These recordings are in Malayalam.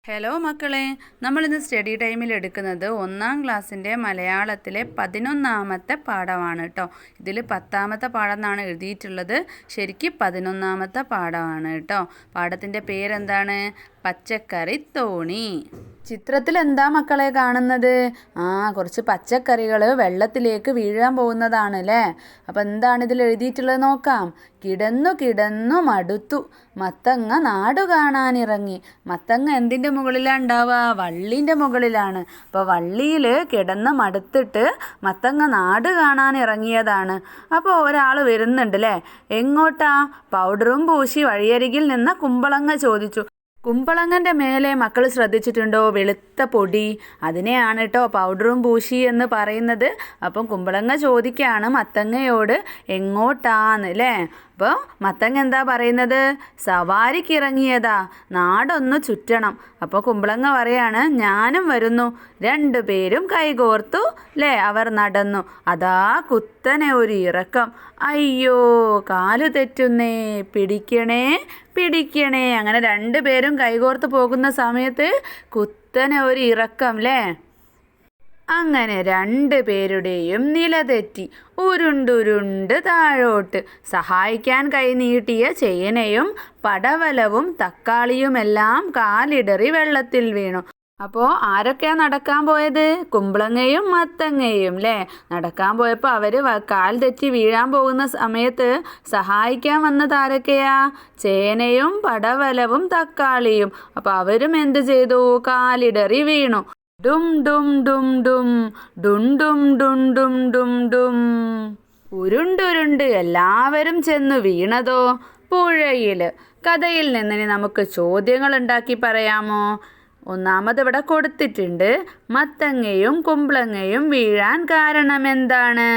ഹലോ മക്കളെ, നമ്മളിന്ന് സ്റ്റഡി ടൈമിൽ എടുക്കുന്നത് 1-ാം ക്ലാസ്സിൻ്റെ മലയാളത്തിലെ 11-ാമത്തെ പാഠമാണ് കേട്ടോ. ഇതിൽ 10-ാമത്തെ പാഠം എന്നാണ് എഴുതിയിട്ടുള്ളത്. ശരിക്കും 11-ാമത്തെ പാഠമാണ് കേട്ടോ. പാഠത്തിൻ്റെ പേരെന്താണ്? പച്ചക്കറി തോണി. ചിത്രത്തിൽ എന്താ മക്കളെ കാണുന്നത്? കുറച്ച് പച്ചക്കറികൾ വെള്ളത്തിലേക്ക് വീഴാൻ പോകുന്നതാണ് അല്ലേ. അപ്പം എന്താണ് ഇതിൽ എഴുതിയിട്ടുള്ളത് നോക്കാം. കിടന്നു കിടന്നു മടുത്തു, മത്തങ്ങ നാടു കാണാനിറങ്ങി. മത്തങ്ങ എന്തിൻ്റെ മുകളിലാണ് ഉണ്ടാവുക? വള്ളീൻ്റെ മുകളിലാണ്. അപ്പോൾ വള്ളിയിൽ കിടന്ന് മടുത്തിട്ട് മത്തങ്ങ നാട് കാണാനിറങ്ങിയതാണ്. അപ്പോൾ ഒരാൾ വരുന്നുണ്ട് അല്ലേ. എങ്ങോട്ടാ? പൗഡറും പൂശി വഴിയരികിൽ നിന്ന കുമ്പളങ്ങ ചോദിച്ചു. കുമ്പളങ്ങൻ്റെ മേലെ മക്കൾ ശ്രദ്ധിച്ചിട്ടുണ്ടോ? വെളുത്ത പൊടി, അതിനെയാണ് കേട്ടോ പൗഡറും പൂശി എന്ന് പറയുന്നത്. അപ്പം കുമ്പളങ്ങ ചോദിക്കുകയാണ് മത്തങ്ങയോട് എങ്ങോട്ടാന്ന് അല്ലേ. അപ്പോൾ മത്തങ്ങ എന്താ പറയുന്നത്? സവാരിക്കിറങ്ങിയതാ, നാടൊന്ന് ചുറ്റണം. അപ്പോൾ കുമ്പളങ്ങ പറയാണ് ഞാനും വരുന്നു. രണ്ടുപേരും കൈകോർത്തു അല്ലേ അവർ നടന്നു. അതാ കുത്തനെ ഒരു ഇറക്കം. അയ്യോ കാലു തെറ്റുന്നേ, പിടിക്കണേ പിടിക്കണേ. അങ്ങനെ രണ്ടുപേരും കൈകോർത്ത് പോകുന്ന സമയത്ത് കുത്തനെ ഒരു ഇറക്കം അല്ലേ. അങ്ങനെ രണ്ടുപേരുടെയും നില തെറ്റി ഉരുണ്ടുരുണ്ട് താഴോട്ട്. സഹായിക്കാൻ കൈനീട്ടിയ ചേനയും പടവലവും തക്കാളിയുമെല്ലാം കാലിടറി വെള്ളത്തിൽ വീണു. അപ്പോൾ ആരൊക്കെയാണ് നടക്കാൻ പോയത്? കുമ്പളങ്ങയും മത്തങ്ങയും അല്ലേ. നടക്കാൻ പോയപ്പോൾ അവർ കാൽ തെറ്റി വീഴാൻ പോകുന്ന സമയത്ത് സഹായിക്കാൻ വന്നത് ആരൊക്കെയാ? ചേനയും പടവലവും തക്കാളിയും. അപ്പോൾ അവരും എന്ത് ചെയ്തു? കാലിടറി വീണു. ഡും ഡും ഡും ഡും ഡും ഡും ഡും ഡും ഡും ഡും. ഉരുണ്ടുരുണ്ട് എല്ലാവരും ചെന്നു വീണതോ? പുഴയിൽ. കഥയിൽ നിന്ന് നമുക്ക് ചോദ്യങ്ങൾ ഉണ്ടാക്കി പറയാമോ? ഒന്നാമത് ഇവിടെ കൊടുത്തിട്ടുണ്ട്. മത്തങ്ങയും കുമ്പളങ്ങയും വീഴാൻ കാരണം എന്താണ്?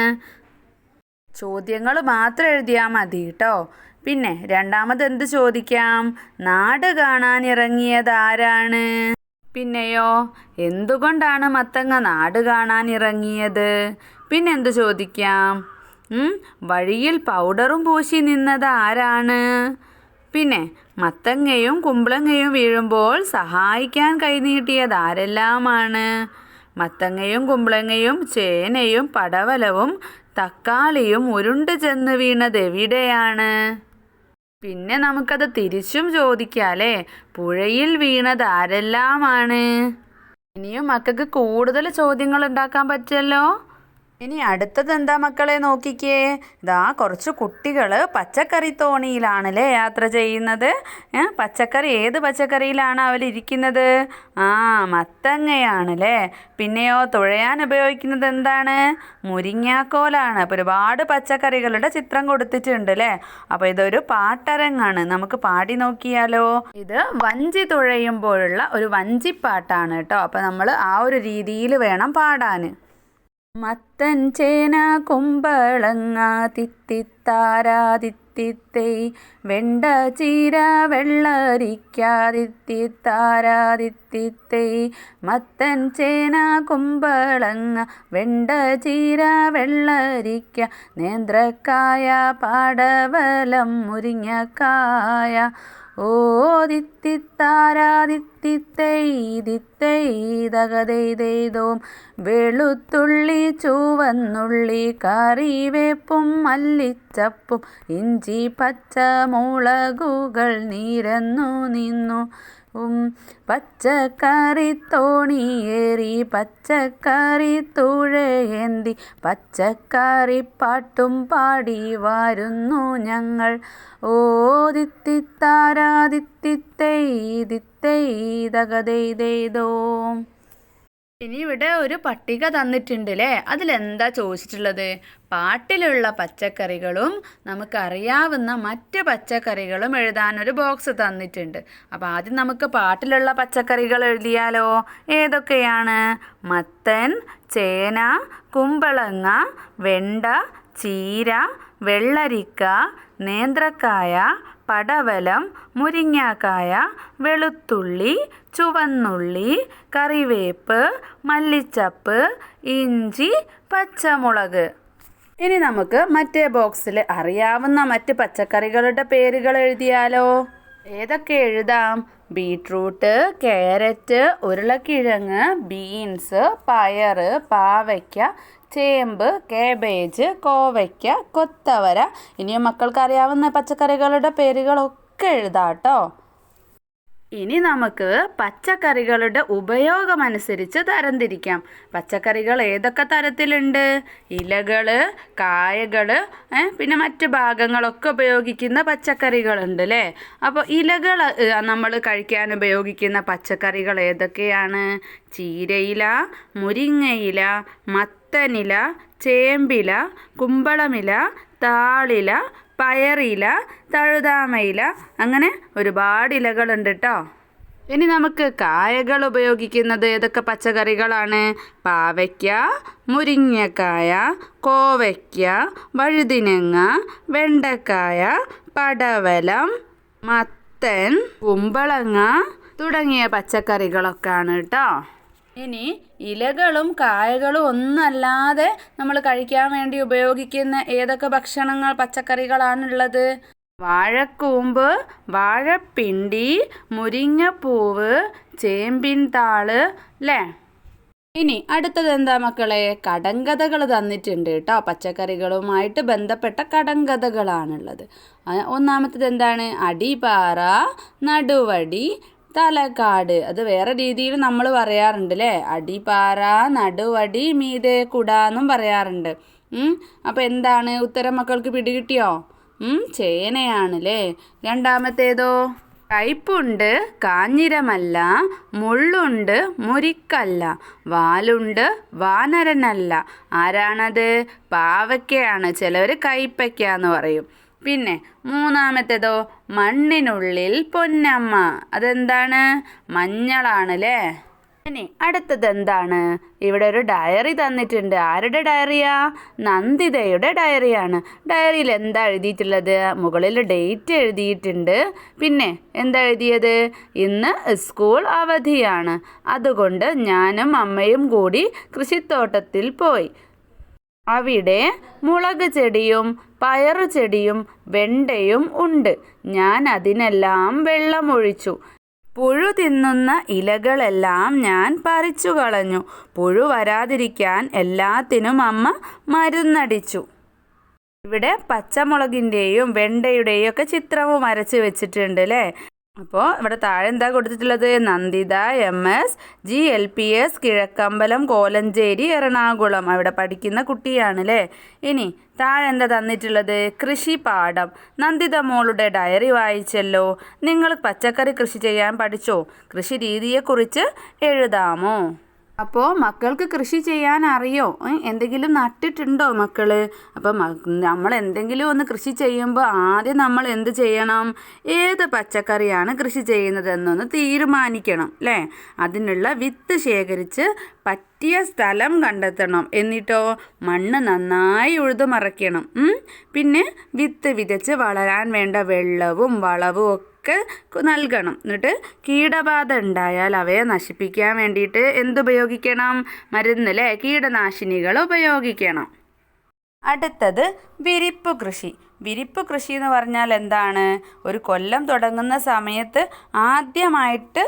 ചോദ്യങ്ങൾ മാത്രം എഴുതിയാൽ മതി കേട്ടോ. പിന്നെ രണ്ടാമത് എന്ത് ചോദിക്കാം? നാട് കാണാനിറങ്ങിയത് ആരാണ്? പിന്നെയോ എന്തുകൊണ്ടാണ് മത്തങ്ങ നാട് കാണാനിറങ്ങിയത്? പിന്നെ എന്ത് ചോദിക്കാം? വഴിയിൽ പൗഡറും പൂശി നിന്നത് ആരാണ്? പിന്നെ മത്തങ്ങയും കുമ്പളങ്ങയും വീഴുമ്പോൾ സഹായിക്കാൻ കൈനീട്ടിയത് ആരെല്ലാമാണ്? മത്തങ്ങയും കുമ്പളങ്ങയും ചേനയും പടവലവും തക്കാളിയും ഉരുണ്ട് ചെന്ന് വീണത് എവിടെയാണ്? പിന്നെ നമുക്കത് തിരിച്ചും ചോദിക്കാല്ലേ. പുഴയിൽ വീണത് ആരെല്ലാമാണ്? ഇനിയും മക്കൾക്ക് കൂടുതൽ ചോദ്യങ്ങൾ ഉണ്ടാക്കാൻ പറ്റുമല്ലോ. ഇനി അടുത്തത് എന്താ മക്കളെ നോക്കിക്കേ. ഇതാ കുറച്ച് കുട്ടികൾ പച്ചക്കറി തോണിയിലാണല്ലേ യാത്ര ചെയ്യുന്നത്. പച്ചക്കറി ഏത് പച്ചക്കറിയിലാണ് അവരിയ്ക്കുന്നത്? മത്തങ്ങയാണല്ലേ. പിന്നെയോ തുഴയാൻ ഉപയോഗിക്കുന്നത് എന്താണ്? മുരിങ്ങാക്കോലാണ്. അപ്പോൾ ഒരുപാട് പച്ചക്കറികളുടെ ചിത്രം കൊടുത്തിട്ടുണ്ട് അല്ലേ. അപ്പോൾ ഇതൊരു പാട്ടരങ്ങാണ്. നമുക്ക് പാടി നോക്കിയാലോ. ഇത് വഞ്ചി തുഴയുമ്പോഴുള്ള ഒരു വഞ്ചിപ്പാട്ടാണ് കേട്ടോ. അപ്പോൾ നമ്മൾ ആ ഒരു രീതിയിൽ വേണം പാടാൻ. മത്തൻ ചേന കുമ്പളങ്ങ തിത്തിത്താരാ തിത്തിത്തൈ, വെണ്ട ചീര വെള്ളരിക്ക തിത്തിത്താരാ തിത്തിത്തൈ. മത്തൻ ചേന കുമ്പളങ്ങ വെണ്ട ചീര വെള്ളരിക്ക, നേന്ത്രക്കായ പടവലം മുരിങ്ങക്കായ. ഓ ദിത്തിത്താരാ ദിത്തിത്തൈ ദിത്തൈ തകതെയ്തോം. വെളുത്തുള്ളി ചുവന്നുള്ളി കറിവേപ്പും മല്ലിച്ചപ്പും ഇഞ്ചി പച്ചമുളകുകൾ നിരന്നു നിന്നു. പച്ചക്കറി തോണിയേറി പച്ചക്കറി തുഴയേന്തി, പച്ചക്കറി പാട്ടും പാടി വരുന്നു ഞങ്ങൾ. ഓ ദിത്തിത്താരാ ദിത്തിത്തൈ ദിത്തൈ തകതെയ്തോം. ഇനി ഇവിടെ ഒരു പട്ടിക തന്നിട്ടുണ്ട് അല്ലേ. അതിലെന്താ ചോദിച്ചിട്ടുള്ളത്? പാട്ടിലുള്ള പച്ചക്കറികളും നമുക്കറിയാവുന്ന മറ്റ് പച്ചക്കറികളും എഴുതാനൊരു ബോക്സ് തന്നിട്ടുണ്ട്. അപ്പോൾ ആദ്യം നമുക്ക് പാട്ടിലുള്ള പച്ചക്കറികൾ എഴുതിയാലോ. ഏതൊക്കെയാണ്? മത്തൻ, ചേന, കുമ്പളങ്ങ, വെണ്ട, ചീര, വെള്ളരിക്ക, നേന്ത്രക്കായ, പടവലം, മുരിങ്ങാക്കായ, വെളുത്തുള്ളി, ചുവന്നുള്ളി, കറിവേപ്പ്, മല്ലിച്ചപ്പ്, ഇഞ്ചി, പച്ചമുളക്. ഇനി നമുക്ക് മറ്റേ ബോക്സിൽ അറിയാവുന്ന മറ്റ് പച്ചക്കറികളുടെ പേരുകൾ എഴുതിയാലോ. ഏതൊക്കെ എഴുതാം? ബീട്രൂട്ട്, ക്യാരറ്റ്, ഉരുളക്കിഴങ്ങ്, ബീൻസ്, പയർ, പാവയ്ക്ക, ചേമ്പ്, കാബേജ്, കോവയ്ക്ക, കൊത്തവര. ഇനിയും മക്കൾക്ക് അറിയാവുന്ന പച്ചക്കറികളുടെ പേരുകളൊക്കെ എഴുതാം കേട്ടോ. ഇനി നമുക്ക് പച്ചക്കറികളുടെ ഉപയോഗമനുസരിച്ച് തരംതിരിക്കാം. പച്ചക്കറികൾ ഏതൊക്കെ തരത്തിലുണ്ട്? ഇലകൾ, കായകൾ, പിന്നെ മറ്റ് ഭാഗങ്ങളൊക്കെ ഉപയോഗിക്കുന്ന പച്ചക്കറികളുണ്ട് അല്ലേ? അപ്പോൾ ഇലകൾ നമ്മൾ കഴിക്കാൻ ഉപയോഗിക്കുന്ന പച്ചക്കറികൾ ഏതൊക്കെയാണ്? ചീരയില, മുരിങ്ങയില, മത്തനില, ചേമ്പില, കുമ്പളമില, താളില, പയറില, തഴുതാമയില, അങ്ങനെ ഒരുപാട് ഇലകളുണ്ട് കേട്ടോ. ഇനി നമുക്ക് കായകൾ ഉപയോഗിക്കുന്നത് ഏതൊക്കെ പച്ചക്കറികളാണ്? പാവയ്ക്ക, മുരിങ്ങക്കായ, കോവയ്ക്ക, വഴുതിനങ്ങ, വെണ്ടക്കായ, പടവലം, മത്തൻ, കുമ്പളങ്ങ തുടങ്ങിയ പച്ചക്കറികളൊക്കെയാണ് കേട്ടോ. ഇനി ഇലകളും കായകളും ഒന്നല്ലാതെ നമ്മൾ കഴിക്കാൻ വേണ്ടി ഉപയോഗിക്കുന്ന ഏതൊക്കെ ഭക്ഷണങ്ങൾ പച്ചക്കറികളാണുള്ളത്? വാഴക്കൂമ്പ്, വാഴപ്പിണ്ടി, മുരിങ്ങപ്പൂവ്, ചേമ്പിൻ താള് അല്ലേ? ഇനി അടുത്തത് എന്താ മക്കളെ? കടങ്കഥകൾ തന്നിട്ടുണ്ട് കേട്ടോ. പച്ചക്കറികളുമായിട്ട് ബന്ധപ്പെട്ട കടങ്കഥകളാണുള്ളത്. ഒന്നാമത്തേത് എന്താണ്? അടിപാറ, നടുവടി, തലക്കാട്. അത് വേറെ രീതിയിൽ നമ്മൾ പറയാറുണ്ട് അല്ലേ? അടിപാറ, നടുവടി, മീതെ കുട എന്നും പറയാറുണ്ട്. അപ്പോൾ എന്താണ് ഉത്തരം മക്കൾക്ക് പിടികിട്ടിയോ? ചേനയാണല്ലേ. രണ്ടാമത്തേതോ? കയ്പുണ്ട്, കാഞ്ഞിരമല്ല, മുള്ളുണ്ട്, മുരിക്കല്ല, വാലുണ്ട്, വാനരനല്ല. ആരാണത്? പാവയ്ക്കയാണ്. ചിലവർ കയ്പയ്ക്ക എന്ന് പറയും. പിന്നെ മൂന്നാമത്തേതോ? മണ്ണിനുള്ളിൽ പൊന്നമ്മ. അതെന്താണ്? മഞ്ഞളാണല്ലേ. ഇനി അടുത്തത് എന്താണ്? ഇവിടെ ഒരു ഡയറി തന്നിട്ടുണ്ട്. ആരുടെ ഡയറിയാ? നന്ദിതയുടെ ഡയറിയാണ്. ഡയറിയിൽ എന്താ എഴുതിയിട്ടുള്ളത്? മുകളിൽ ഡേറ്റ് എഴുതിയിട്ടുണ്ട്. പിന്നെ എന്താ എഴുതിയത്? ഇന്ന് സ്കൂൾ അവധിയാണ്, അതുകൊണ്ട് ഞാനും അമ്മയും കൂടി കൃഷിത്തോട്ടത്തിൽ പോയി. അവിടെ മുളക് ചെടിയും പയറു ചെടിയും വെണ്ടയും ഉണ്ട്. ഞാൻ അതിനെല്ലാം വെള്ളമൊഴിച്ചു. പുഴു തിന്നുന്ന ഇലകളെല്ലാം ഞാൻ പറിച്ചു കളഞ്ഞു. പുഴു വരാതിരിക്കാൻ എല്ലാത്തിനും അമ്മ മരുന്നടിച്ചു. ഇവിടെ പച്ചമുളകിൻ്റെയും വെണ്ടയുടെയും ഒക്കെ ചിത്രവും വരച്ച് വെച്ചിട്ടുണ്ട് അല്ലേ? അപ്പോൾ ഇവിടെ താഴെ എന്താ കൊടുത്തിട്ടുള്ളത്? Nanditha MS GLPS Kizhakkambalam Kolenchery Ernakulam. അവിടെ പഠിക്കുന്ന കുട്ടിയാണ് അല്ലേ? ഇനി താഴെ എന്താ തന്നിട്ടുള്ളത്? കൃഷിപാഠം. നന്ദിത മോളുടെ ഡയറി വായിച്ചല്ലോ. നിങ്ങൾ പച്ചക്കറി കൃഷി ചെയ്യാൻ പഠിച്ചോ? കൃഷി രീതിയെക്കുറിച്ച് എഴുതാമോ? അപ്പോൾ മക്കൾക്ക് കൃഷി ചെയ്യാൻ അറിയോ? എന്തെങ്കിലും നട്ടിട്ടുണ്ടോ മക്കൾ? അപ്പോൾ നമ്മൾ എന്തെങ്കിലും ഒന്ന് കൃഷി ചെയ്യുമ്പോൾ ആദ്യം നമ്മൾ എന്ത് ചെയ്യണം? ഏത് പച്ചക്കറിയാണ് കൃഷി ചെയ്യുന്നതെന്നൊന്ന് തീരുമാനിക്കണം അല്ലേ? അതിനുള്ള വിത്ത് ശേഖരിച്ച് പറ്റിയ സ്ഥലം കണ്ടെത്തണം. എന്നിട്ടോ മണ്ണ് നന്നായി ഉഴുതുമറിക്കണം. പിന്നെ വിത്ത് വിതച്ച് വളരാൻ വേണ്ട വെള്ളവും വളവും ഒക്കെ നൽകണം. എന്നിട്ട് കീടബാധ ഉണ്ടായാൽ അവയെ നശിപ്പിക്കാൻ വേണ്ടിയിട്ട് എന്തുപയോഗിക്കണം? മരുന്ന് അല്ലേ? കീടനാശിനികൾ ഉപയോഗിക്കണം. അടുത്തത് വിരിപ്പ് കൃഷി. വിരിപ്പ് കൃഷി എന്ന് പറഞ്ഞാൽ എന്താണ്? ഒരു കൊല്ലം തുടങ്ങുന്ന സമയത്ത് ആദ്യമായിട്ട്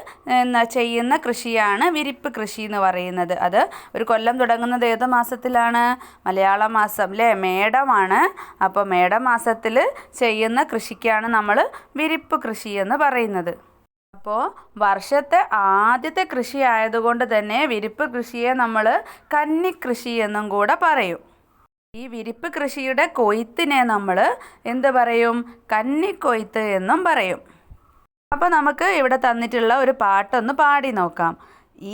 ചെയ്യുന്ന കൃഷിയാണ് വിരിപ്പ് കൃഷി എന്ന് പറയുന്നത്. അത് ഒരു കൊല്ലം തുടങ്ങുന്നത് ഏത് മാസത്തിലാണ്? മലയാള മാസം അല്ലേ? മേടമാണ്. അപ്പോൾ മേടമാസത്തിൽ ചെയ്യുന്ന കൃഷിക്കാണ് നമ്മൾ വിരിപ്പ് കൃഷി എന്ന് പറയുന്നത്. അപ്പോൾ വർഷത്തെ ആദ്യത്തെ കൃഷി ആയതുകൊണ്ട് തന്നെ വിരിപ്പ് കൃഷിയെ നമ്മൾ കന്നിക്കൃഷി എന്നും കൂടെ പറയും. ഈ വിരിപ്പ് കൃഷിയുടെ കൊയ്ത്തിനെ നമ്മൾ എന്ത് പറയും? കന്നിക്കൊയ്ത്ത് എന്നും പറയും. അപ്പോൾ നമുക്ക് ഇവിടെ തന്നിട്ടുള്ള ഒരു പാട്ടൊന്ന് പാടി നോക്കാം.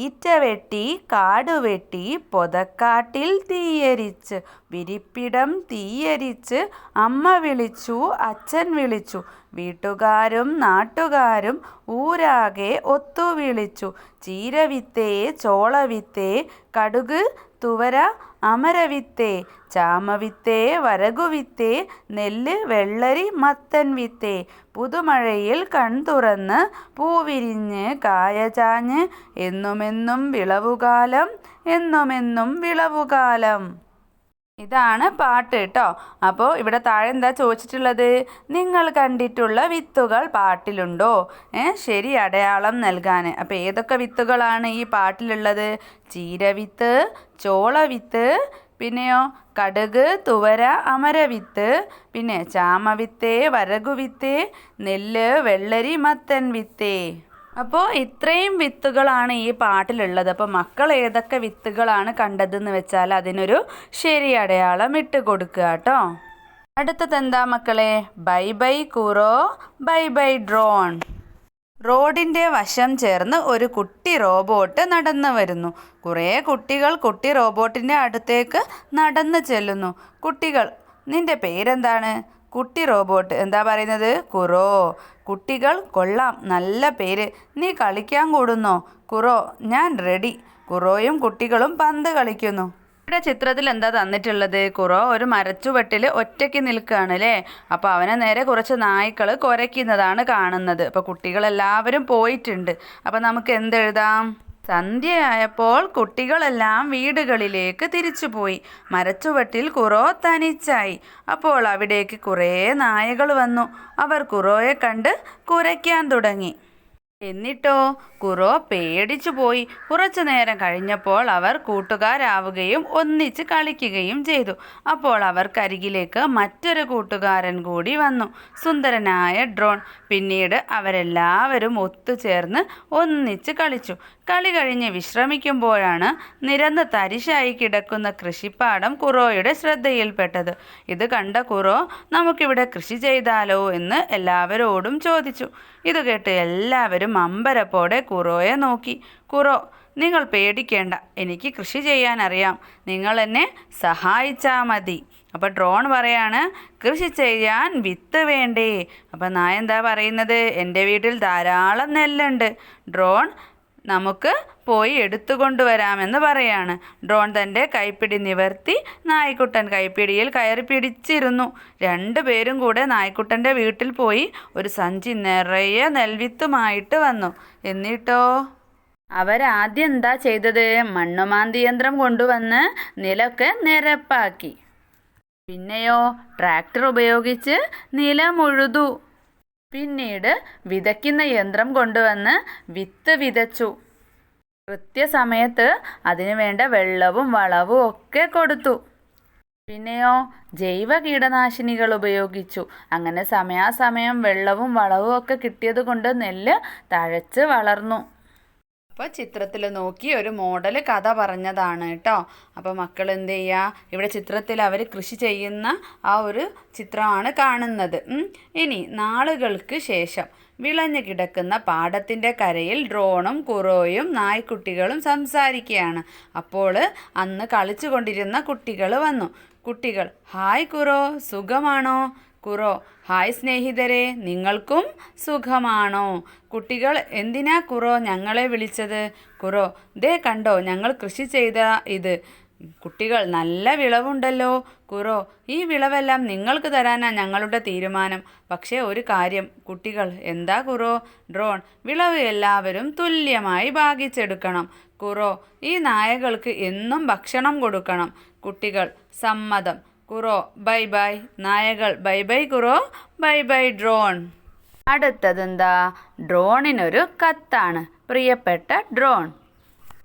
ഈറ്റ വെട്ടി കാടുവെട്ടി പൊതക്കാട്ടിൽ തീയരിച്ച്, വിരിപ്പിടം തീയരിച്ച് അമ്മ വിളിച്ചു അച്ഛൻ വിളിച്ചു, വീട്ടുകാരും നാട്ടുകാരും ഊരാകെ ഒത്തു വിളിച്ചു. ചീരവിത്തേ ചോളവിത്തേ കടുക് തുവര അമരവിത്തേ, ചാമവിത്തേ വരകുവിത്തേ, നെല്ല് വെള്ളരി മത്തൻ വിത്തേ, പുതുമഴയിൽ കൺതുറന്ന് പൂവിരിഞ്ഞ് കായചാഞ്ഞ്, എന്നുമെന്നും വിളവുകാലം എന്നുമെന്നും വിളവുകാലം. ഇതാണ് പാട്ട് കേട്ടോ. അപ്പോൾ ഇവിടെ താഴെ എന്താ ചോദിച്ചിട്ടുള്ളത്? നിങ്ങൾ കണ്ടിട്ടുള്ള വിത്തുകൾ പാട്ടിലുണ്ടോ? ശരി അടയാളം നൽകാൻ. അപ്പോൾ ഏതൊക്കെ വിത്തുകളാണ് ഈ പാട്ടിലുള്ളത്? ചീരവിത്ത്, ചോളവിത്ത്, പിന്നെയോ കടുക്, തുവര, അമരവിത്ത്, പിന്നെ ചാമവിത്ത്, വരകുവിത്ത്, നെല്ല്, വെള്ളരി, മത്തൻ വിത്ത്. അപ്പോൾ ഇത്രയും വിത്തുകളാണ് ഈ പാട്ടിലുള്ളത്. അപ്പോൾ മക്കൾ ഏതൊക്കെ വിത്തുകളാണ് കണ്ടതെന്ന് വെച്ചാൽ അതിനൊരു ശരി അടയാളം ഇട്ട് കൊടുക്കുക കേട്ടോ. അടുത്തത് എന്താ മക്കളെ? ബൈ ബൈ കുറോ, ബൈ ബൈ ഡ്രോൺ. റോഡിൻ്റെ വശം ചേർന്ന് ഒരു കുട്ടി റോബോട്ട് നടന്നു വരുന്നു. കുറേ കുട്ടികൾ കുട്ടി റോബോട്ടിൻ്റെ അടുത്തേക്ക് നടന്നു ചെല്ലുന്നു. കുട്ടികൾ, നിന്റെ പേരെന്താണ്? കുട്ടി റോബോട്ട് എന്താ പറയുന്നത്? കുറോ. കുട്ടികൾ, കൊള്ളാം, നല്ല പേര്. നീ കളിക്കാൻ കൂടുന്നോ? കുറോ, ഞാൻ റെഡി. കുറോയും കുട്ടികളും പന്ത് കളിക്കുന്നു. ഇവിടെ ചിത്രത്തിൽ എന്താ തന്നിട്ടുള്ളത്? കുറോ ഒരു മരച്ചുവട്ടിൽ ഒറ്റയ്ക്ക് നിൽക്കുകയാണ് അല്ലേ. അപ്പോൾ അവനെ നേരെ കുറച്ച് നായ്ക്കൾ കുരയ്ക്കുന്നതാണ് കാണുന്നത്. അപ്പോൾ കുട്ടികളെല്ലാവരും പോയിട്ടുണ്ട്. അപ്പോൾ നമുക്ക് എന്തെഴുതാം? സന്ധ്യയായപ്പോൾ കുട്ടികളെല്ലാം വീടുകളിലേക്ക് തിരിച്ചുപോയി. മരച്ചുവട്ടിൽ കുറോ തനിച്ചായി. അപ്പോൾ അവിടേക്ക് കുറേ നായകൾ വന്നു. അവർ കുറോയെ കണ്ട് കുരയ്ക്കാൻ തുടങ്ങി. എന്നിട്ടോ കുറോ പേടിച്ചു പോയി. കുറച്ചു നേരം കഴിഞ്ഞപ്പോൾ അവർ കൂട്ടുകാരാവുകയും ഒന്നിച്ച് കളിക്കുകയും ചെയ്തു. അപ്പോൾ അവർക്കരികിലേക്ക് മറ്റൊരു കൂട്ടുകാരൻ കൂടി വന്നു, സുന്ദരനായ ഡ്രോൺ. പിന്നീട് അവരെല്ലാവരും ഒത്തുചേർന്ന് ഒന്നിച്ച് കളിച്ചു. കളി കഴിഞ്ഞ് വിശ്രമിക്കുമ്പോഴാണ് നിരന്ന് തരിശായി കിടക്കുന്ന കൃഷിപ്പാടം കുറോയുടെ ശ്രദ്ധയിൽപ്പെട്ടത്. ഇത് കണ്ട കുറോ, നമുക്കിവിടെ കൃഷി ചെയ്താലോ എന്ന് എല്ലാവരോടും ചോദിച്ചു. ഇത് കേട്ട് എല്ലാവരും അമ്പരപ്പോടെ കുറോയെ നോക്കി. കുറോ, നിങ്ങൾ പേടിക്കേണ്ട, എനിക്ക് കൃഷി ചെയ്യാൻ അറിയാം, നിങ്ങൾ എന്നെ സഹായിച്ചാൽ മതി. അപ്പോൾ ഡ്രോൺ പറയാണ്, കൃഷി ചെയ്യാൻ വിത്ത് വേണ്ടേ? അപ്പോൾ നായ എന്താ പറയുന്നത്? എൻ്റെ വീട്ടിൽ ധാരാളം നെല്ലുണ്ട്. ഡ്രോൺ, നമുക്ക് പോയി എടുത്തുകൊണ്ടുവരാമെന്ന് പറയാണ്. ഡ്രോൺ തൻ്റെ കൈപ്പിടി നിവർത്തി നായ്ക്കുട്ടൻ കൈപ്പിടിയിൽ കയറി പിടിച്ചിരുന്നു. രണ്ടുപേരും കൂടെ നായ്ക്കുട്ടൻ്റെ വീട്ടിൽ പോയി ഒരു സഞ്ചി നിറയെ നെൽവിത്തുമായിട്ട് വന്നു. എന്നിട്ടോ അവരാദ്യം എന്താ ചെയ്തത്? മണ്ണുമാന്തി യന്ത്രം കൊണ്ടുവന്ന് നിലമൊക്കെ നിരപ്പാക്കി. പിന്നെയോ ട്രാക്ടർ ഉപയോഗിച്ച് നിലം ഉഴുതു. പിന്നീട് വിതയ്ക്കുന്ന യന്ത്രം കൊണ്ടുവന്ന് വിത്ത് വിതച്ചു. കൃത്യസമയത്ത് അതിനു വേണ്ട വെള്ളവും വളവും ഒക്കെ കൊടുത്തു. പിന്നെയോ ജൈവ കീടനാശിനികൾ ഉപയോഗിച്ചു. അങ്ങനെ സമയാസമയം വെള്ളവും വളവും ഒക്കെ കിട്ടിയത് കൊണ്ട് നെല്ല് തഴച്ച് വളർന്നു. അപ്പോൾ ചിത്രത്തിൽ നോക്കി ഒരു മോഡൽ കഥ പറഞ്ഞതാണ് കേട്ടോ. അപ്പോൾ മക്കൾ എന്ത് ചെയ്യുക? ഇവിടെ ചിത്രത്തിൽ അവർ കൃഷി ചെയ്യുന്ന ആ ഒരു ചിത്രമാണ് കാണുന്നത്. ഇനി നാളുകൾക്ക് ശേഷം വിളഞ്ഞു കിടക്കുന്ന പാടത്തിൻ്റെ കരയിൽ ഡ്രോണും കുറോയും നായ്ക്കുട്ടികളും സംസാരിക്കുകയാണ്. അപ്പോൾ അന്ന് കളിച്ചു കൊണ്ടിരുന്ന കുട്ടികൾ വന്നു. കുട്ടികൾ, ഹായ് കുറോ, സുഖമാണോ? കുറോ, ഹായ് സ്നേഹിതരെ, നിങ്ങൾക്കും സുഖമാണോ? കുട്ടികൾ, എന്തിനാ കുറോ ഞങ്ങളെ വിളിച്ചത്? കുറോ, ദേ കണ്ടോ, ഞങ്ങൾ കൃഷി ചെയ്ത ഇത്. കുട്ടികൾ, നല്ല വിളവുണ്ടല്ലോ. കുറോ, ഈ വിളവെല്ലാം നിങ്ങൾക്ക് തരാനാണ് ഞങ്ങളുടെ തീരുമാനം. പക്ഷേ ഒരു കാര്യം. കുട്ടികൾ, എന്താ കുറോ? ഡ്രോൺ, വിളവ് എല്ലാവരും തുല്യമായി ഭാഗിച്ചെടുക്കണം. കുറോ, ഈ നായകൾക്ക് എന്നും ഭക്ഷണം കൊടുക്കണം. കുട്ടികൾ, സമ്മതം. കുറോ, ബൈ ബൈ. നായകൾ, ബൈ ബൈ കുറോ, ബൈ ബൈ ഡ്രോൺ. അടുത്തതെന്താ? ഡ്രോണിനൊരു കത്താണ്. പ്രിയപ്പെട്ട ഡ്രോൺ,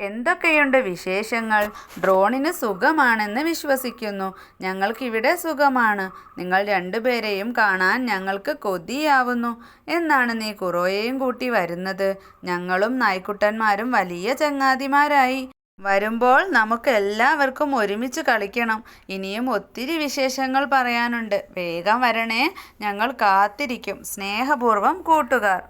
എന്തൊക്കെയുണ്ട് വിശേഷങ്ങൾ? ഡ്രോണിന് സുഖമാണെന്ന് വിശ്വസിക്കുന്നു. ഞങ്ങൾക്കിവിടെ സുഖമാണ്. നിങ്ങൾ രണ്ടുപേരെയും കാണാൻ ഞങ്ങൾക്ക് കൊതിയാവുന്നു. എന്നാണ് നീ കുറോയെയും കൂട്ടി വരുന്നത്? ഞങ്ങളും നായ്ക്കുട്ടന്മാരും വലിയ ചങ്ങാതിമാരായി. വരുമ്പോൾ നമുക്ക് എല്ലാവർക്കും ഒരുമിച്ച് കളിക്കണം. ഇനിയും ഒത്തിരി വിശേഷങ്ങൾ പറയാനുണ്ട്. വേഗം വരണേ, ഞങ്ങൾ കാത്തിരിക്കും. സ്നേഹപൂർവ്വം കൂട്ടുകാർ.